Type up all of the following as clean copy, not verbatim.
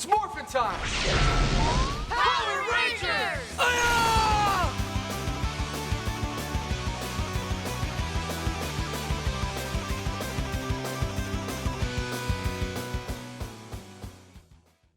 It's morphin' time! Power Rangers!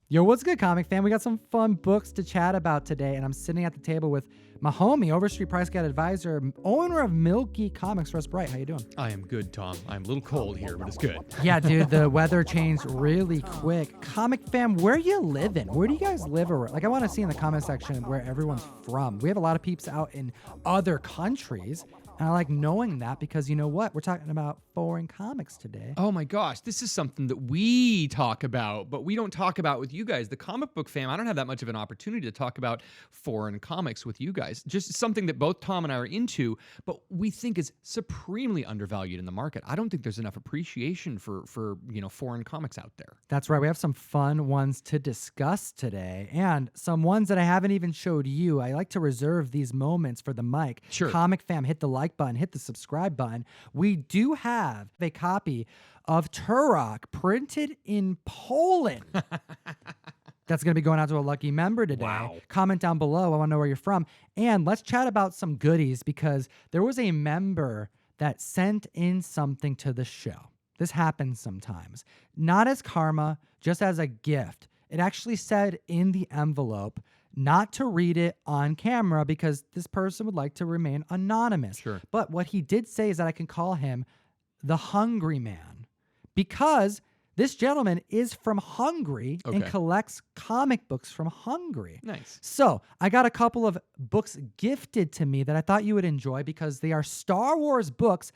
Yo, what's good, comic fam? We got some fun books to chat about today, and I'm sitting at the table with my homie, Overstreet Price Guide Advisor, owner of Milky Comics, Russ Bright. How you doing? I am good, Tom. I'm a little cold here, but it's good. Yeah, dude, the weather changed really quick. Comic fam, where you living? Where do you guys live? Like, I want to see in the comment section where everyone's from. We have a lot of peeps out in other countries, and I like knowing that because you know what? We're talking about foreign comics today. Oh my gosh, this is something that we talk about, but we don't talk about with you guys. The comic book fam, I don't have that much of an opportunity to talk about foreign comics with you guys. Just something that both Tom and I are into, but we think is supremely undervalued in the market. I don't think there's enough appreciation for foreign comics out there. That's right. We have some fun ones to discuss today and some ones that I haven't even showed you. I like to reserve these moments for the mic. Sure. Comic fam, hit the like button, hit the subscribe button. We do have a copy of Turok printed in Poland. That's going to be going out to a lucky member today. Wow. Comment down below. I want to know where you're from. And let's chat about some goodies because there was a member that sent in something to the show. This happens sometimes. Not as karma, just as a gift. It actually said in the envelope not to read it on camera because this person would like to remain anonymous. Sure. But what he did say is that I can call him the Hungry Man because this gentleman is from Hungary and collects comic books from Hungary. Nice. So I got a couple of books gifted to me that I thought you would enjoy because they are Star Wars books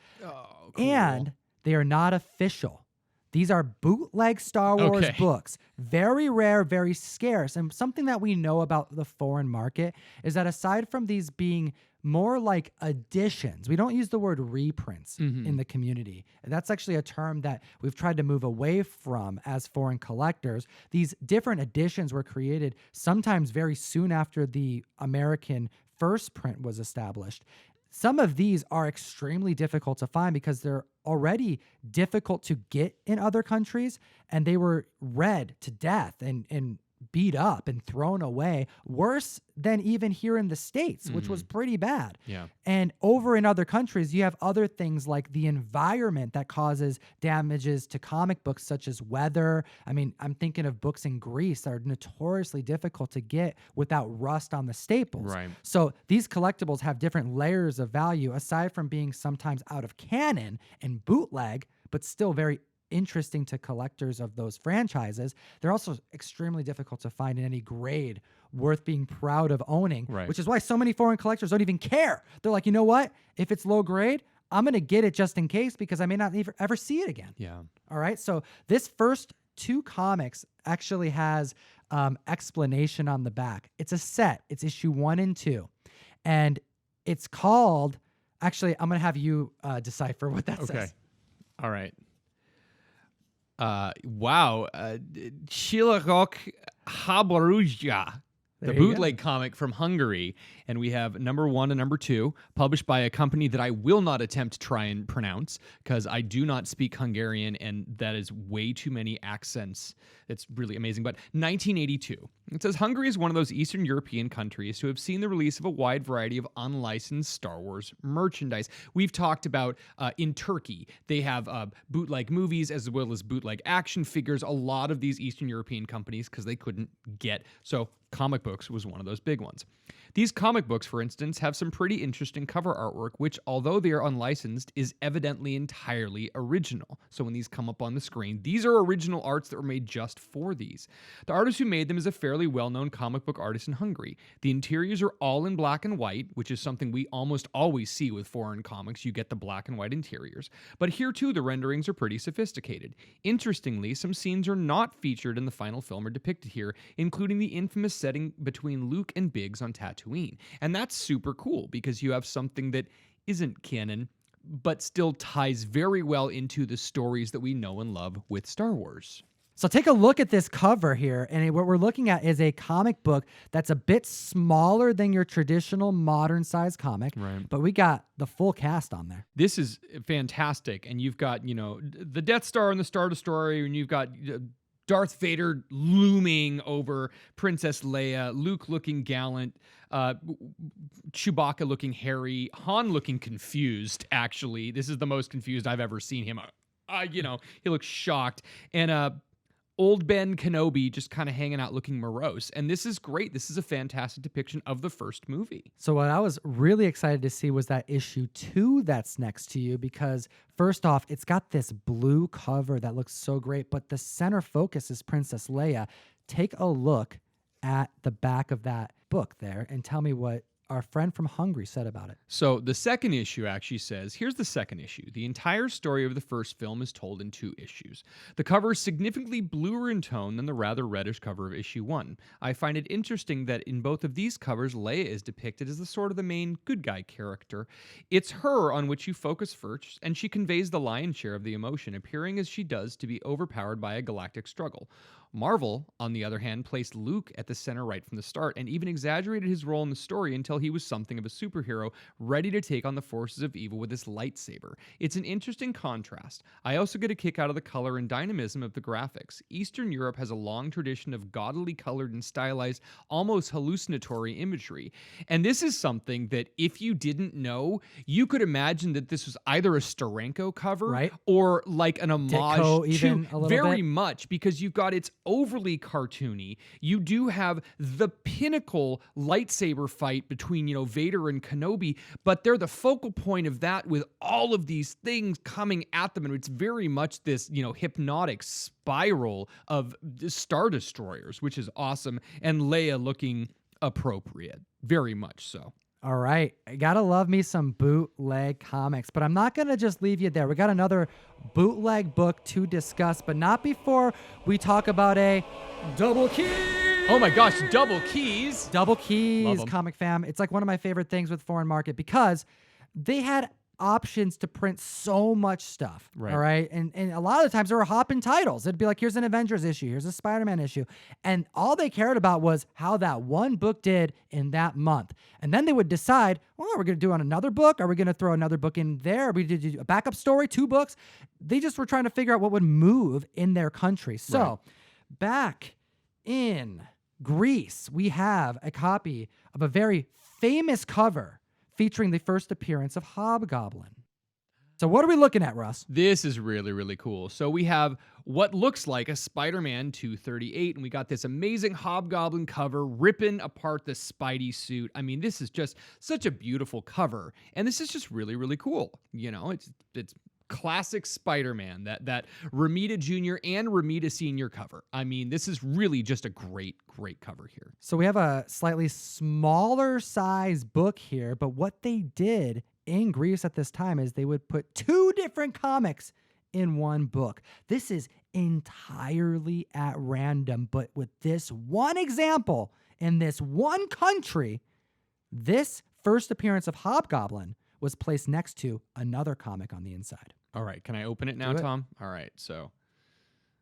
and they are not official. These are bootleg Star Wars books. Very rare, very scarce. And something that we know about the foreign market is that aside from these being more like editions, we don't use the word reprints in the community. That's actually a term that we've tried to move away from as foreign collectors. These different editions were created sometimes very soon after the American first print was established. Some of these are extremely difficult to find because they're already difficult to get in other countries, and they were read to death and beat up and thrown away, worse than even here in the States, which was pretty bad. Yeah. And over in other countries, you have other things like the environment that causes damages to comic books, such as weather. I mean, I'm thinking of books in Greece that are notoriously difficult to get without rust on the staples. Right. So these collectibles have different layers of value, aside from being sometimes out of canon and bootleg, but still very interesting to collectors of those franchises. They're also extremely difficult to find in any grade worth being proud of owning, which is why so many foreign collectors don't even care. They're like, you know what? If it's low grade, I'm going to get it just in case because I may not ever see it again. Yeah. All right. So this first two comics actually has explanation on the back. It's a set. It's issue 1 and 2. And it's called, actually, I'm going to have you decipher what that says. All right. Wow. Chalen.Media, the bootleg comic from Hungary. And we have number 1 and number 2, published by a company that I will not attempt to try and pronounce because I do not speak Hungarian, and that is way too many accents. It's really amazing. But 1982. It says Hungary is one of those Eastern European countries who have seen the release of a wide variety of unlicensed Star Wars merchandise. We've talked about in Turkey, they have bootleg movies as well as bootleg action figures. A lot of these Eastern European companies, because they couldn't get. So comic books was one of those big ones. These comic books, for instance, have some pretty interesting cover artwork, which, although they are unlicensed, is evidently entirely original. So when these come up on the screen, these are original arts that were made just for these. The artist who made them is a fairly well-known comic book artist in Hungary. The interiors are all in black and white, which is something we almost always see with foreign comics. You get the black and white interiors. But here, too, the renderings are pretty sophisticated. Interestingly, some scenes are not featured in the final film or depicted here, including the infamous setting between Luke and Biggs on Tatooine. And that's super cool because you have something that isn't canon, but still ties very well into the stories that we know and love with Star Wars. So take a look at this cover here, and what we're looking at is a comic book that's a bit smaller than your traditional modern-sized comic, but we got the full cast on there. This is fantastic, and you've got, you know, the Death Star and the Star Destroyer, and you've got Darth Vader looming over Princess Leia, Luke looking gallant, Chewbacca looking hairy, Han looking confused, actually. This is the most confused I've ever seen him. He looks shocked. And old Ben Kenobi just kind of hanging out looking morose. And this is great. This is a fantastic depiction of the first movie. So what I was really excited to see was that issue 2 that's next to you, because first off, it's got this blue cover that looks so great, but the center focus is Princess Leia. Take a look at the back of that book there and tell me what our friend from Hungary said about it. So the second issue actually says, here's the second issue. The entire story of the first film is told in 2 issues. The cover is significantly bluer in tone than the rather reddish cover of issue 1. I find it interesting that in both of these covers, Leia is depicted as the sort of the main good guy character. It's her on which you focus first, and she conveys the lion's share of the emotion, appearing as she does to be overpowered by a galactic struggle. Marvel, on the other hand, placed Luke at the center right from the start and even exaggerated his role in the story until he was something of a superhero, ready to take on the forces of evil with his lightsaber. It's an interesting contrast. I also get a kick out of the color and dynamism of the graphics. Eastern Europe has a long tradition of gaudily colored and stylized, almost hallucinatory imagery. And this is something that if you didn't know, you could imagine that this was either a Steranko cover, right, or like an homage Ditko, even to a little very bit. much, because you've got it's overly cartoony. You do have the pinnacle lightsaber fight between, Vader and Kenobi, but they're the focal point of that with all of these things coming at them. And it's very much this, hypnotic spiral of Star Destroyers, which is awesome. And Leia looking appropriate. Very much so. All right. I gotta love me some bootleg comics, but I'm not gonna just leave you there. We got another bootleg book to discuss, but not before we talk about a double key. Oh my gosh, double keys. Double keys, Love 'em. ComicFam. It's like one of my favorite things with foreign market because they had options to print so much stuff. Right. All right. And a lot of the times there were hopping titles. It'd be like, here's an Avengers issue, here's a Spider-Man issue. And all they cared about was how that one book did in that month. And then they would decide, well, we're going to do on another book. Are we going to throw another book in there? We did a backup story, 2 books. They just were trying to figure out what would move in their country. So back in Greece, we have a copy of a very famous cover featuring the first appearance of Hobgoblin. So what are we looking at, Russ? This is really, really cool. So we have what looks like a Spider-Man 238, and we got this amazing Hobgoblin cover ripping apart the Spidey suit. I mean, this is just such a beautiful cover, and this is just really, really cool. It's classic Spider-Man, that Romita Jr. and Romita Sr. cover. I mean, this is really just a great, great cover here. So we have a slightly smaller size book here, but what they did in Greece at this time is they would put 2 different comics in one book. This is entirely at random, but with this one example in this one country, this first appearance of Hobgoblin was placed next to another comic on the inside. All right, can I open it now, Do it. Tom? All right, so.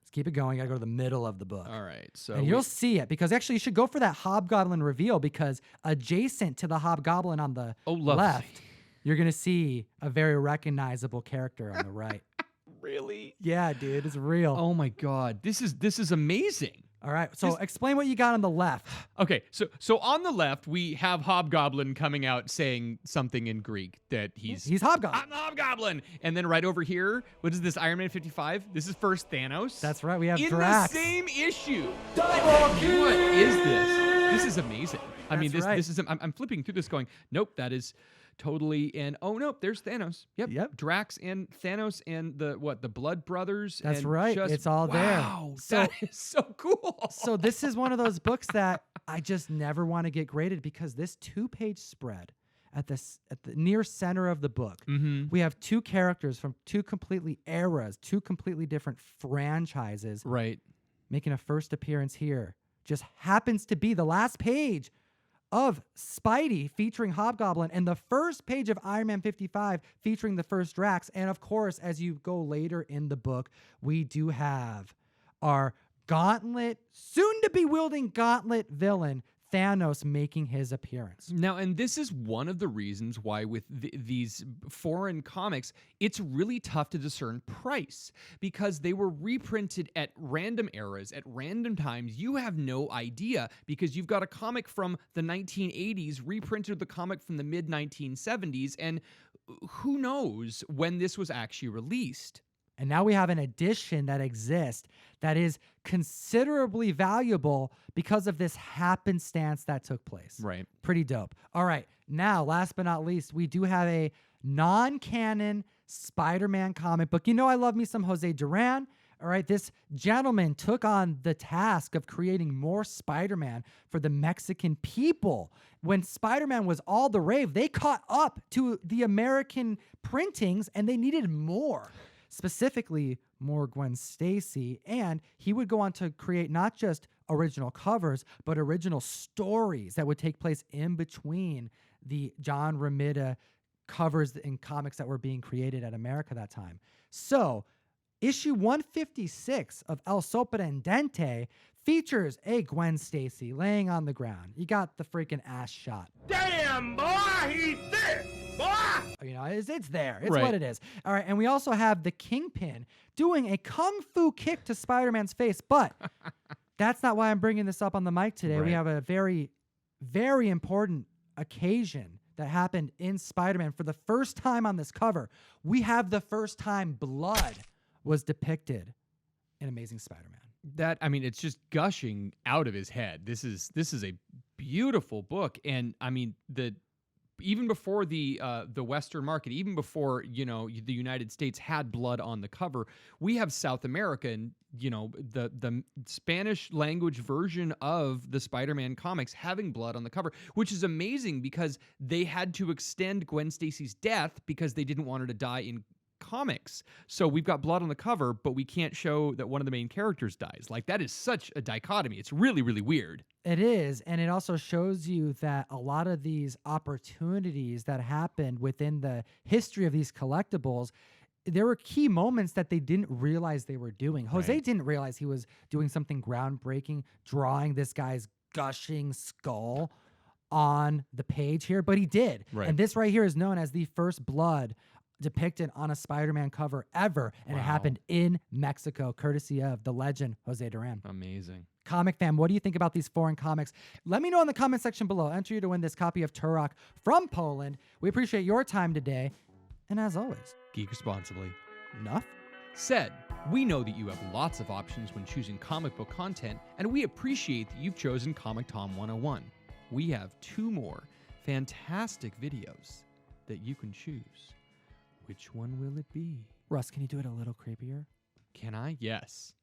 Let's keep it going. You gotta go to the middle of the book. All right, so. And you'll see it, because actually you should go for that Hobgoblin reveal, because adjacent to the Hobgoblin on the left, you're going to see a very recognizable character on the right. Really? Yeah, dude, it's real. Oh my God, this is amazing. All right, so explain what you got on the left. Okay, so on the left, we have Hobgoblin coming out saying something in Greek that he's Hobgoblin. I'm the Hobgoblin. And then right over here, what is this, Iron Man 55? This is first Thanos. That's right, we have in Drax. the same issue. What is this? This is amazing. I mean, That's right. this is, I'm flipping through this going, nope, that is totally, and oh no, there's Thanos. Yep. Drax and Thanos and the Blood Brothers. That's and right. Just, it's all there. Wow, So that is so cool. So this is one of those books that I just never want to get graded, because this 2-page spread at the near center of the book, we have 2 characters from 2 completely eras, 2 completely different franchises, Right. making a first appearance here. Just happens to be the last page of Spidey featuring Hobgoblin and the first page of Iron Man 55 featuring the first Drax. And of course, as you go later in the book, we do have our Gauntlet, soon to be wielding Gauntlet villain Thanos making his appearance. Now, and this is one of the reasons why with these foreign comics, it's really tough to discern price because they were reprinted at random eras, at random times. You have no idea because you've got a comic from the 1980s reprinted the comic from the mid-1970s, and who knows when this was actually released. And now we have an edition that exists that is considerably valuable because of this happenstance that took place. Right. Pretty dope. All right. Now, last but not least, we do have a non-canon Spider-Man comic book. You know I love me some Jose Duran. All right, this gentleman took on the task of creating more Spider-Man for the Mexican people. When Spider-Man was all the rave, they caught up to the American printings and they needed more. Specifically, more Gwen Stacy, and he would go on to create not just original covers, but original stories that would take place in between the John Romita covers and comics that were being created at America that time. So, issue 156 of El Sorprendente features a Gwen Stacy laying on the ground. You got the freaking ass shot. Damn, boy, he's there, boy! You know, it's there. It's Right. what it is. All right, and we also have the Kingpin doing a kung fu kick to Spider-Man's face, but that's not why I'm bringing this up on the mic today. Right. We have a very, very important occasion that happened in Spider-Man for the first time on this cover. We have the first time blood was depicted in Amazing Spider-Man. It's just gushing out of his head. This is a beautiful book, and I mean even before the Western market, even before the United States had blood on the cover, we have South America and the Spanish language version of the Spider-Man comics having blood on the cover, which is amazing because they had to extend Gwen Stacy's death because they didn't want her to die in comics. So we've got blood on the cover, but we can't show that one of the main characters dies. Like, that is such a dichotomy. It's really, really weird. It is, and it also shows you that a lot of these opportunities that happened within the history of these collectibles, there were key moments that they didn't realize they were doing. Jose Right. didn't realize he was doing something groundbreaking, drawing this guy's gushing skull on the page here, but he did. Right. And this right here is known as the first blood depicted on a Spider-Man cover ever, and it Wow. happened in Mexico, courtesy of the legend Jose Duran. Amazing. ComicFam, what do you think about these foreign comics? Let me know in the comment section below. Enter you to win this copy of Turok from Poland. We appreciate your time today, and as always, Geek responsibly. enough. Said, we know that you have lots of options when choosing comic book content, and we appreciate that you've chosen ComicTom101. We have 2 more fantastic videos that you can choose. Which one will it be? Russ, can you do it a little creepier? Can I? Yes.